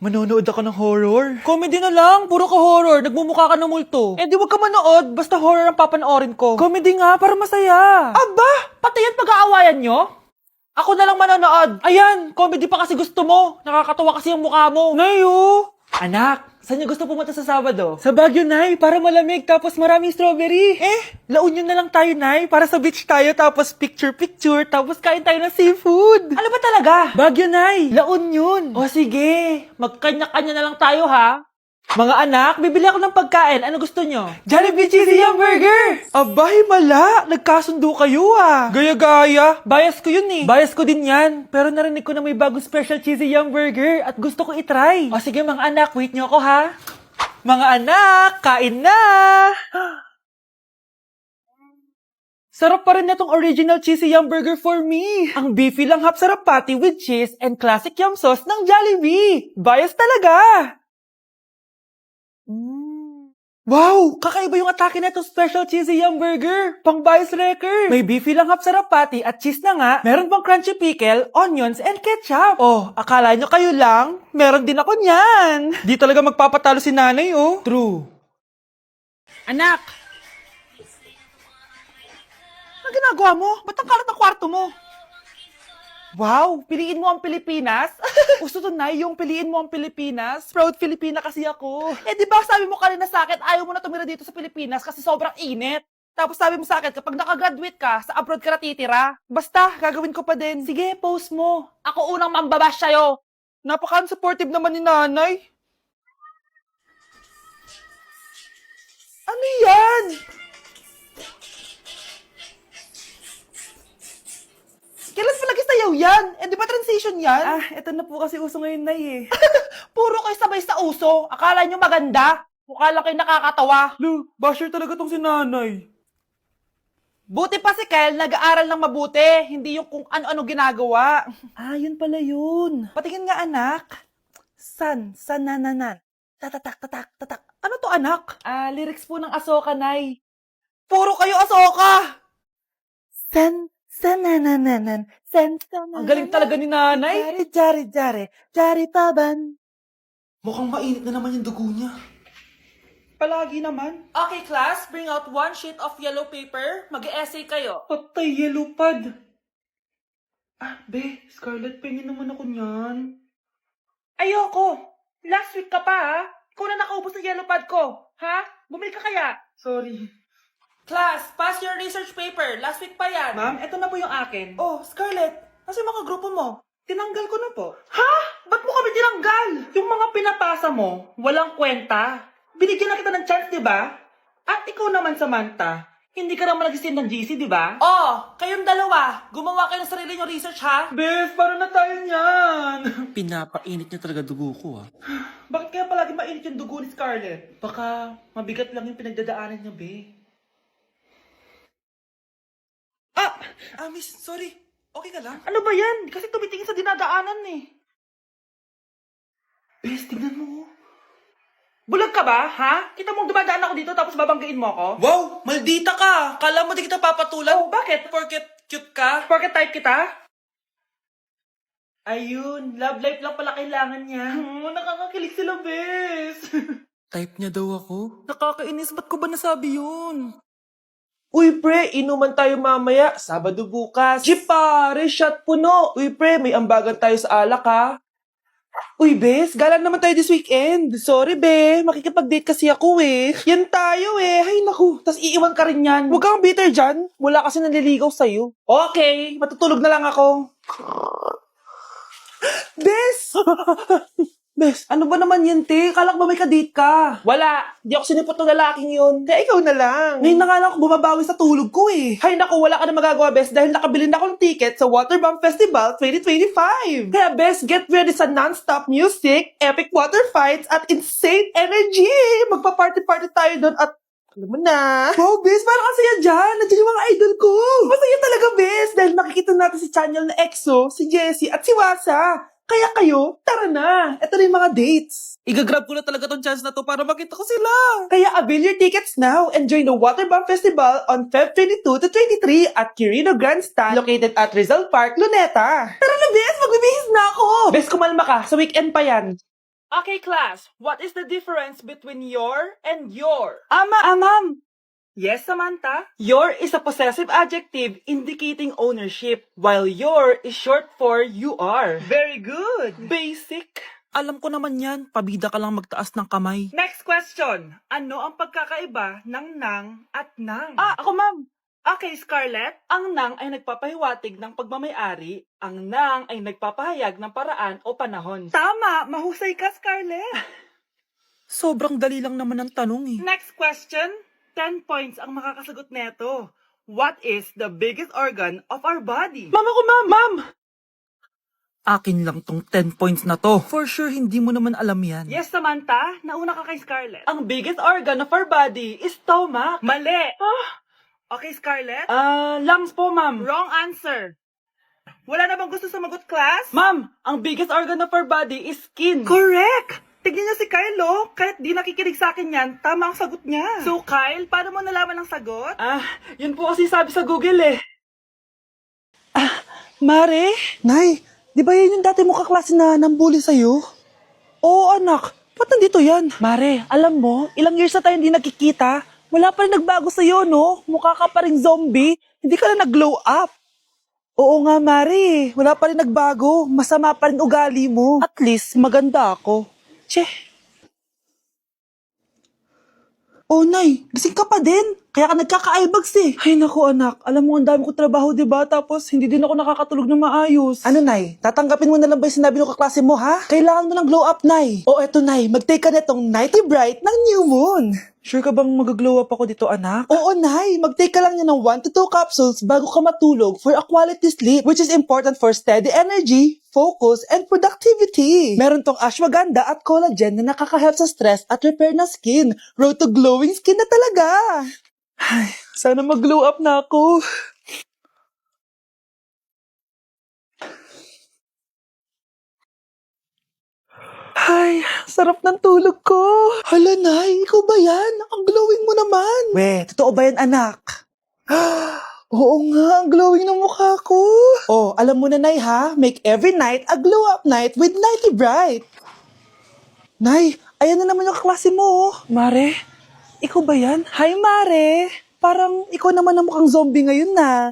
Manonood ako ng horror. Comedy na lang, puro ka horror, nagmumukha ka ng multo. Eh di wag ka manood, basta horror ang papanoorin ko. Comedy nga, para masaya. Aba, pati yan pag-aawayan nyo? Ako na lang manonood. Ayan, comedy pa kasi gusto mo. Nakakatawa kasi yung mukha mo. Nayo! Anak, saan niyo gusto pumunta sa Sabado? Sa Baguio, Nay, para malamig tapos maraming strawberry. La Union na lang tayo, Nay, para sa beach tayo tapos picture-picture tapos kain tayo ng seafood. Ano ba talaga? Baguio, Nay, La Union. O sige, magkanya-kanya na lang tayo, ha? Mga anak, bibili ako ng pagkain. Ano gusto nyo? Jollibee Cheesy Yum Burger! Abay, mala! Nagkasundo kayo ah! Gaya-gaya! Bias ko yun eh! Bias ko din yan! Pero narinig ko na may bagong special Cheesy Yum Burger at gusto ko itry. O sige mga anak, wait nyo ako ha! Mga anak, kain na! Sarap pa rin na tong original Cheesy Yum Burger for me! Ang beefy lang hap sarap patty with cheese and classic yum sauce ng Jollibee! Bias talaga! Wow! Kakaiba yung atake na itong special cheesy yum burger. Pang bias wrecker. May beefy lang hap sarap patty at cheese na nga. Meron pang crunchy pickle, onions, and ketchup. Oh, akala nyo kayo lang? Meron din ako niyan. Di talaga magpapatalo si nanay, oh. True. Anak! Ano ginagawa mo? Ba't ang kalat ng kwarto mo? Wow! Piliin mo ang Pilipinas? Gusto to na yung piliin mo ang Pilipinas? Proud Filipina kasi ako. Eh di ba sabi mo kanina sa akin, ayaw mo na tumira dito sa Pilipinas kasi sobrang init. Tapos sabi mo sa akin, kapag nakagraduate ka, sa abroad ka natitira. Basta, gagawin ko pa din. Sige, post mo. Ako unang mambabash sa'yo. Napaka-supportive naman ni nanay. Ano yan? Kailan pa lagi sayaw yan? Eh, di ba transition yan? Ah, eto na po kasi uso ngayon, Nay eh. Puro kayo sabay sa uso. Akala nyo maganda. Mukha lang kayo nakakatawa. Lu, basher talaga tong si nanay. Buti pa si Kel, nag-aaral ng mabuti. Hindi yung kung ano-ano ginagawa. Ah, yun pala yun. Patingin nga, anak. San nananan. Tatatak, tatak, tatak. Ano to, anak? Ah, lyrics po ng Asoka, Nay. Puro kayo Asoka! Sananananan, ang galing talaga ni nanay. Jari paban. Mukhang mainit na naman yung dugo niya. Palagi naman. Okay, class, bring out one sheet of yellow paper. Mag-essay kayo. Patay, yellow pad. Ah, be, Scarlett, pengin naman ako niyan. Ayoko. Last week ka pa, ha? Ikaw na nakaubos ng yellow pad ko. Ha? Bumili ka kaya? Sorry. Class, pass your research paper. Last week pa yan. Ma'am, eto na po yung akin. Oh, Scarlett, nasa yung mga grupo mo? Tinanggal ko na po. Ha? Ba't mo kami tinanggal? Yung mga pinapasa mo, walang kwenta. Binigyan na kita ng chance, di ba? At ikaw naman, Samantha, hindi ka naman nag-send ng GC, di ba? Oh, kayong dalawa. Gumawa kayo ng sarili nyo research, ha? Bes, paano na tayo niyan? Pinapainit niya talaga dugo ko, ah. Bakit kaya palagi mainit yung dugo ni Scarlett? Baka mabigat lang yung pinagdadaanan niya, be. Miss, sorry. Okay ka lang? Ano ba yan? Kasi tumitingin sa dinadaanan eh. Bes, tignan mo. Bulag ka ba, ha? Kita mong dumadaan ako dito tapos babanggain mo ako? Wow! Maldita ka! Kala mo di kita papatulan? Oh, bakit? Porket cute ka? Porket type kita? Ayun, love life lang pala kailangan niya. Nakakakilig sila, bes. Type niya daw ako? Nakakainis, ba't ko ba nasabi yun? Uy pre, inuman tayo mamaya, Sabado bukas. Jeep pare, shot puno. Uy pre, may ambagan tayo sa alak ha. Uy bes, gala naman tayo this weekend. Sorry be, makikipag-date kasi ako eh. Yan tayo eh, hay naku. Tas iiwan ka rin yan. Huwag kang bitter dyan, wala kasi nanliligaw sa'yo. Okay, matutulog na lang ako. Bes! Bes, ano ba naman yan, te? Kala ko ba may ka-date ka? Wala. Di ako sinipot ng lalaking yun. Kaya ikaw na lang. Ngayon na nga lang ako bumabawi sa tulog ko eh. Hay naku, wala ka na magagawa, Bes, dahil nakabili na ako ng ticket sa Waterbomb Festival 2025. Kaya, Bes, get ready sa non-stop music, epic water fights, at insane energy. Magpa-party-party tayo doon at alam mo na. Wow, Bes, parang kasaya dyan. Nandiyan yung mga idol ko. Masaya talaga, Bes, dahil makikita natin si Channel na EXO, si Jessie, at si Wasa. Kaya kayo, tara na. Ito na yung mga dates. Igagrab ko na talaga tong chance na to para makita ko sila. Kaya avail your tickets now and join the Waterbomb Festival on Feb 22 to 23 at Quirino Grandstand located at Rizal Park, Luneta. Tara na, Bes! Magbibihis na ako! Bes, kumalma ka. Sa weekend pa yan. Okay, class. What is the difference between your and your? Ma'am. Yes, Samantha? Your is a possessive adjective indicating ownership, while your is short for you are. Very good. Basic. Alam ko naman yan. Pabida ka lang magtaas ng kamay. Next question. Ano ang pagkakaiba ng nang at nang? Ako ma'am. Okay, Scarlett. Ang nang ay nagpapahiwatig ng pagmamayari. Ang nang ay nagpapahayag ng paraan o panahon. Tama! Mahusay ka, Scarlett. Sobrang dali lang naman ang tanong eh. Next question. 10 points ang makakasagot neto. What is the biggest organ of our body? Ma'am ako, ma'am! Akin lang tong 10 points na to. For sure, hindi mo naman alam yan. Yes, Samantha. Nauna ka kay Scarlett. Ang biggest organ of our body is stomach. Mali! Okay, Scarlett? Lungs po, ma'am. Wrong answer. Wala na bang gusto sumagot, class? Ma'am, ang biggest organ of our body is skin. Correct! Tignan niyo si Kyle, oh. Kahit di nakikinig sa akin yan, tama ang sagot niya. So, Kyle, paano mo nalaman ang sagot? Yun po kasi sabi sa Google eh. Mare? Nay, di ba yan yung dati mo kaklase na nambuli sa'yo? Oo, anak. Ba't nandito yan? Mare, alam mo, ilang years na tayo hindi nakikita. Wala pa rin nagbago sa'yo, no? Mukha ka pa rin zombie. Hindi ka na nag-glow up. Oo nga, Mare. Wala pa rin nagbago. Masama pa rin ugali mo. At least, maganda ako. Che. Oh, Nay, gising ka pa din. Kaya ka nagkaka-eyebags eh. Ay, naku anak. Alam mo, ang dami ko trabaho, diba? Tapos, hindi din ako nakakatulog na maayos. Ano, Nay? Tatanggapin mo na lang ba yung sinabi ng kaklase mo, ha? Kailangan mo ng glow up, Nay. O, eto, Nay. Mag-take ka na itong Nighty Bright ng New Moon. Sure ka bang mag-glow up ako dito, anak? Oo, Nay. Mag-take ka lang niya ng 1 to 2 capsules bago ka matulog for a quality sleep, which is important for steady energy, focus, and productivity. Meron tong ashwagandha at collagen na nakaka-help sa stress at repair na skin. Road to glowing skin na talaga. Ay, sana mag-glow up na ako. Ay, sarap ng tulog ko. Hala, Nay, ikaw ba yan? Ang glowing mo naman. We, totoo ba yan, anak? Oo nga, ang glowing ng mukha ko. Oh, alam mo na, Nay, ha? Make every night a glow-up night with Nighty Bright. Nay, ayan na naman yung kaklase mo. Mare, ikaw ba yan? Hi, Mare. Parang ikaw naman ang mukhang zombie ngayon na.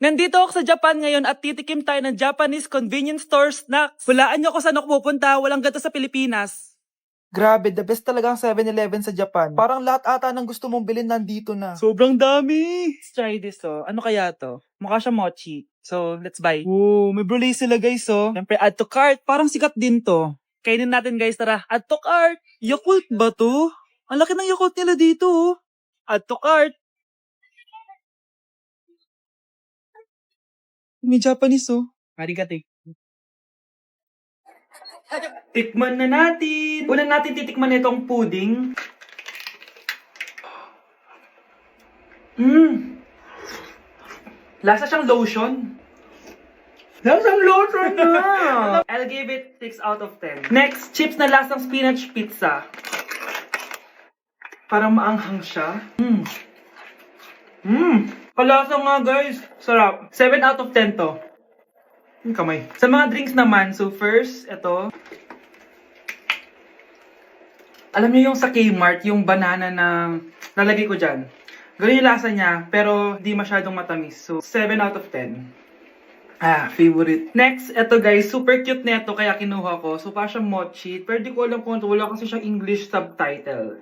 Nandito ako sa Japan ngayon at titikim tayo ng Japanese convenience store snacks. Hulaan niyo kung saan ako pupunta, walang ganito sa Pilipinas. Grabe, the best talaga ang 7-Eleven sa Japan. Parang lahat ata ng gusto mong bilhin nandito na. Sobrang dami! Let's try this, oh. Ano kaya to? Mukha siya mochi. So, let's buy. Oh, may brulee sila, guys, oh. Siyempre, add to cart. Parang sikat din to. Kainin natin, guys, tara. Add to cart. Yakult ba to? Ang laki ng Yakult nila dito, oh. Add to cart. May Japanese, oh. Arigato. Tikman na natin. Una natin titikman itong pudding. Lasa siyang lotion. Lasang lotion na! I'll give it 6 out of 10. Next, chips na lasang spinach pizza. Parang maanghang siya. Kalasa nga, guys. Sarap. 7 out of 10 to. Yung kamay. Sa mga drinks naman, so first, ito. Alam niyo yung sa Kmart, yung banana na lalagay ko dyan. Ganun yung lasa niya, pero di masyadong matamis. So, 7 out of 10. Favorite. Next, ito guys, super cute na ito, kaya kinuha ko. So, parang siyang mochi. Pero di ko alam kung ito, wala kasi siyang English subtitle.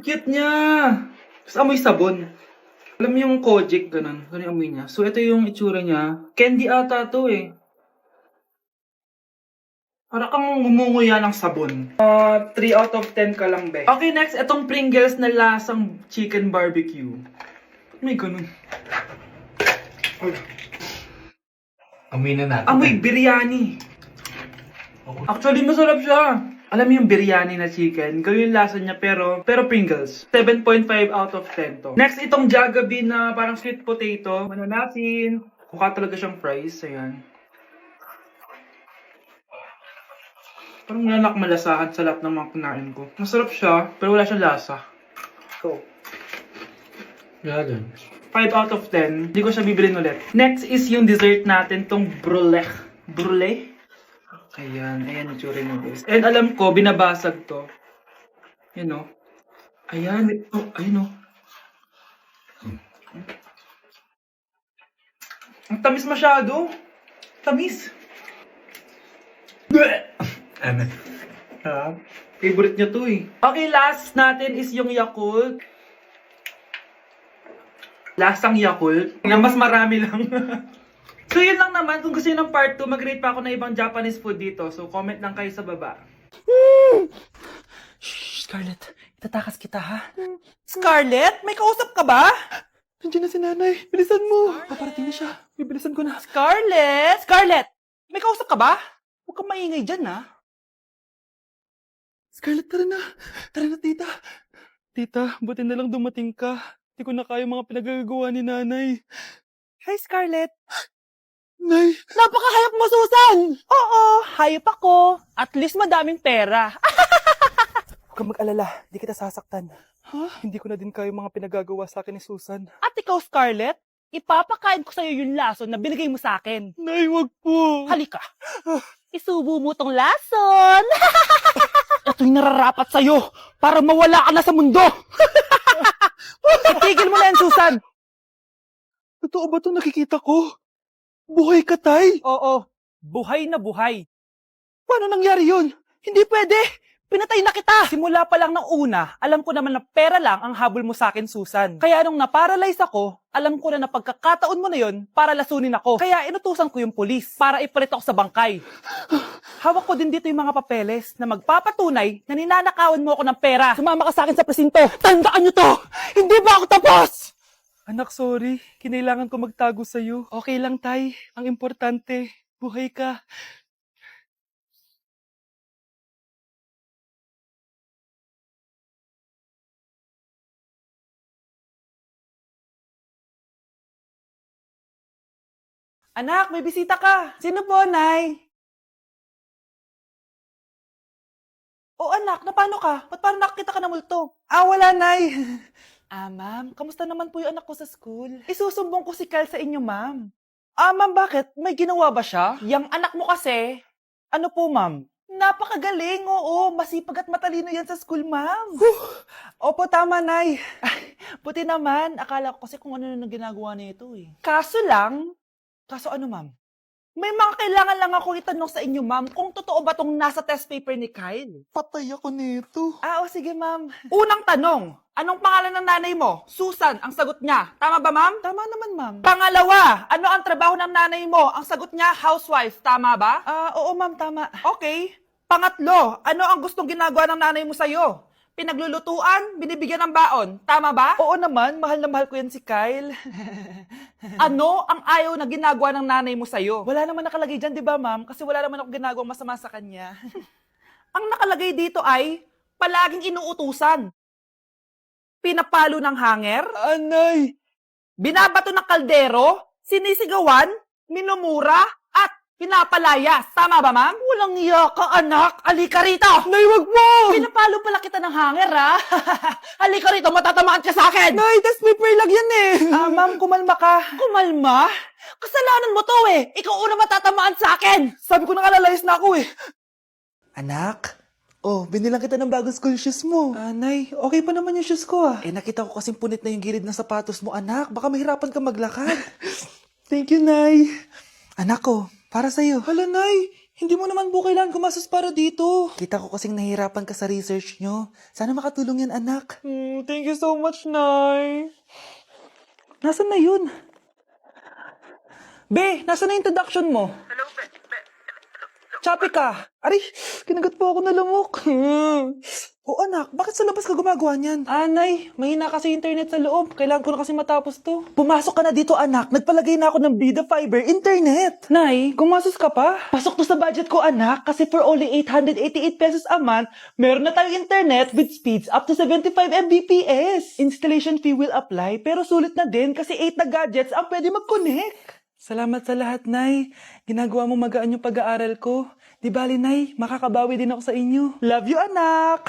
Cute niya! Tapos amoy sabon. Alam mo yung Kojic, ganun. Ganun yung amoy niya. So, ito yung itsura niya. Candy ata to eh. Para kang ngumunguya ng sabon. 3 out of 10 ka lang, be. Okay, next, itong Pringles na lasang chicken barbecue. May ganun. Amoy na natin. Amoy biryani. Actually, masarap siya. Alam mo yung biryani na chicken, gawin yung lasa niya pero Pringles. 7.5 out of 10 to. Next, itong Jollibee na parang sweet potato. Ano natin? Mukha talaga siyang fries. Ayan. Parang nanak malasahan sa lahat ng mga kinain ko. Masarap siya, pero wala siyang lasa. So, Gagan. 5 out of 10. Hindi ko siya bibilin ulit. Next is yung dessert natin, tong brulee. Brulee? Ayan yung tsura mo guys. And alam ko, binabasag to. Yan o. Ayan. Oh, ayun o. Ang tamis masyado. Tamis. Ano? Favorite niya to eh. Okay, last natin is yung Yakult. Lasang Yakult. Nga mas marami lang. So yun lang naman. Kung gusto nyo ng part 2, mag-rate pa ako ng ibang Japanese food dito. So comment lang kayo sa baba. Shh, Scarlett. Itatakas kita ha. Scarlett? May kausap ka ba? Nandiyan na si nanay. Bilisan mo. Paparating na siya. Bibilisan ko na. Scarlett! Scarlett! May kausap ka ba? Huwag kang maingay dyan ha. Scarlett, tara na. Tara na, tita. Tita, buti na lang dumating ka. Hindi ko na kaya mga pinagagawa ni nanay. Hi, Scarlett. Nay. Napaka-hayop mo, Susan! Oo, hayop ako. At least madaming pera. Huwag kang mag-alala. Hindi kita sasaktan. Ha? Hindi ko na din kaya mga pinagagawa sa akin ni Susan. At ikaw, Scarlett? Ipapakain ko sa'yo yung lason na binigay mo sa akin. Nay, wag po. Halika. Isubo mo tong lason. Ito'y nararapat sa'yo para mawala ka na sa mundo. Itigil mo na yan, Susan. Totoo ba itong nakikita ko? Buhay ka, Tay? Oo, buhay na buhay. Paano nangyari yun? Hindi pwede. Pinatay na kita. Simula pa lang ng una, alam ko naman na pera lang ang habol mo sa akin, Susan. Kaya nung naparalyze ako, alam ko na pagkakataon mo na yun para lasunin ako. Kaya inutusan ko yung pulis para ipalit ako sa bangkay. Hawak ko din dito yung mga papeles na magpapatunay na ninanakawan mo ako ng pera. Sumama ka sa akin sa presinto. Tandaan nyo to! Hindi ba ako tapos? Anak, sorry. Kinailangan ko magtago sa'yo. Okay lang, Tay. Ang importante, buhay ka. Anak, may bisita ka. Sino po, Nay? O anak, napano ka? Ba't parang nakakita ka ng multo? Wala, Nay. Ma'am, kamusta naman po yung anak ko sa school? Isusumbong ko si Kyle sa inyo, ma'am. Ma'am, bakit? May ginawa ba siya? Yang anak mo kasi, ano po, ma'am? Napakagaling, oo. Masipag at matalino yan sa school, ma'am. Opo, tama, Nay. Buti naman. Akala ko kasi kung ano na ginagawa nito eh. Kaso ano, ma'am? May mga kailangan lang ako itanong sa inyo, ma'am, kung totoo ba tong nasa test paper ni Kyle? Patay ako nito. Sige, ma'am. Unang tanong, anong pangalan ng nanay mo? Susan, ang sagot niya. Tama ba, ma'am? Tama naman, ma'am. Pangalawa, ano ang trabaho ng nanay mo? Ang sagot niya, housewife. Tama ba? Oo, ma'am, tama. Okay. Pangatlo, ano ang gustong ginagawa ng nanay mo sa'yo? Pinaglulutuan, binibigyan ng baon. Tama ba? Oo naman, mahal na mahal ko yan si Kyle. Ano ang ayaw na ginagawa ng nanay mo sa'yo? Wala naman nakalagay dyan, di ba, ma'am? Kasi wala naman ako ginagawang masama sa kanya. Ang nakalagay dito ay palaging inuutusan. Pinapalo ng hanger. Anay! Binabato ng kaldero, sinisigawan, minumura, at pinapalayas. Tama ba, ma'am? Walang iya ka, anak. Halika rito. Nay, wag mo! Pinapalo pala kita ng hanger, ha? Halika rito, matatamaan ka sa akin. Nay, test paper lang yan eh. Ma'am, kumalma ka. Kumalma? Kasalanan mo to eh. Ikaw una matatamaan sa akin. Sabi ko nakalayas na ako eh. Anak, binilang kita ng bagong school shoes mo. Nay, okay pa naman yung shoes ko ah. Nakita ko kasing punit na yung gilid ng sapatos mo, anak. Baka mahirapan ka maglakad. Thank you, Nay. Anak ko, para sa'yo. Hala, Nay. Hindi mo naman po kailangan gumastos para dito. Kita ko kasing nahihirapan ka sa research nyo. Sana makatulong yan, anak. Thank you so much, Nay. Nasaan na yun? Be, nasaan na introduction mo? Hello, Be. Choppy ka. Aray, kinagat po ako na lamok. Anak, bakit sa labas ka gumagawa niyan? Nay, mahina kasi internet sa loob. Kailangan ko na kasi matapos to. Pumasok ka na dito, anak. Nagpalagay na ako ng Bida Fiber Internet. Nay, gumasos ka pa? Pasok to sa budget ko, anak. Kasi for only 888 pesos a month, meron na tayong internet with speeds up to 75 Mbps. Installation fee will apply, pero sulit na din kasi 8 na gadgets ang pwede mag-connect. Salamat sa lahat, Nay. Ginagawa mo magaan yung pag-aaral ko. Di bali, Nay, makakabawi din ako sa inyo. Love you, anak!